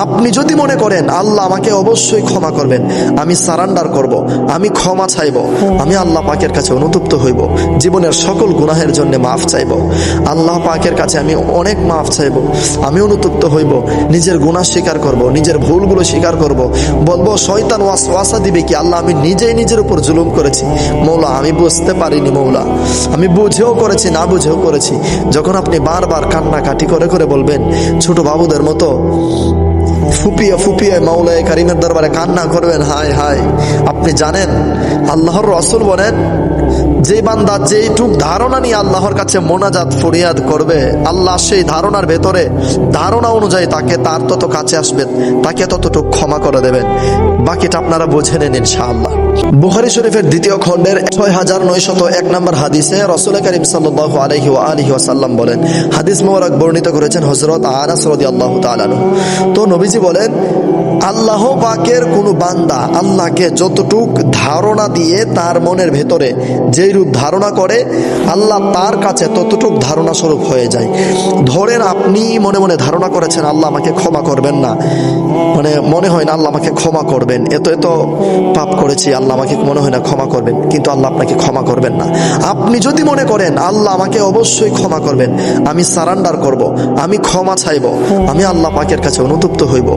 আপনি যদি মনে করেন আল্লাহ আমাকে অবশ্যই ক্ষমা করবেন, আমি সারান্ডার করব, আমি ক্ষমা চাইব, আমি আল্লাহ পাকের কাছে অনুতপ্ত হইব, জীবনের সকল গুনাহের জন্য মাফ চাইব, আল্লাহ পাকের কাছে আমি অনেক মাফ চাইব, আমি অনুতপ্ত হইব, নিজের গুনাহ স্বীকার করব, নিজের ভুলগুলো স্বীকার করব, বলবো শয়তান ওয়াসওয়াসা দিবে কি আল্লাহ আমি নিজেই নিজের উপর জুলুম করেছি, মৌলা আমি বুঝতে পারিনি, মৌলা আমি বুঝেও করেছি না বুঝেও করেছি। যখন আপনি বারবার কান্নাকাটি করে করে বলবেন, ছোট বাবুদের মতো ফুপিয়ে ফুপিয়ে মাওলায়ে কারিমের দরবারে কান্না করবেন, হায় হায়, আপনি জানেন আল্লাহর রাসূল বলেন যে বান্দা যেইটুক ধারণা নিয়ে আল্লাহর কাছে মোনাজাত ফরিয়াদ করবে, আল্লাহ সেই ধারণার ভেতরে ধারণা অনুযায়ী তাকে তার তত কাছে আসবেন, তাকে ততটুক ক্ষমা করে দেবেন। বাকিটা আপনারা বুঝে নেন ইনশাআল্লাহ। বুখারী শরীফের 2য় খণ্ডের 6901 নম্বর হাদিসে রাসূল করিম সাল্লাল্লাহু আলাইহি ওয়া আলিহি ওয়াসাল্লাম বলেন, হাদিস মোবারক বর্ণিত করেছেন হযরত আনাস রাদিয়াল্লাহু তাআলা আনহু। তো নবীজি বলেন, আল্লাহ পাকের কোনো বান্দা আল্লাহকে যতটুক ধারণা দিয়ে তার মনের ভেতরে যেই রূপ ধারণা করে, আল্লাহ তার কাছে ততটুক ধারণা স্বরূপ হয়ে যায়। ধরেন আপনি মনে মনে ধারণা করেছেন আল্লাহ আমাকে ক্ষমা করবেন না, মানে মনে হয় না আল্লাহ আমাকে ক্ষমা করবেন, এত এত পাপ করেছি, আল্লাহ আমাকে মনে হয় না ক্ষমা করবেন, কিন্তু আল্লাহ আপনাকে ক্ষমা করবেন না। আপনি যদি মনে করেন আল্লাহ আমাকে অবশ্যই ক্ষমা করবেন, আমি সারান্ডার করব, আমি ক্ষমা চাইব, আমি আল্লাহ পাকের কাছে অনুতপ্ত হইব,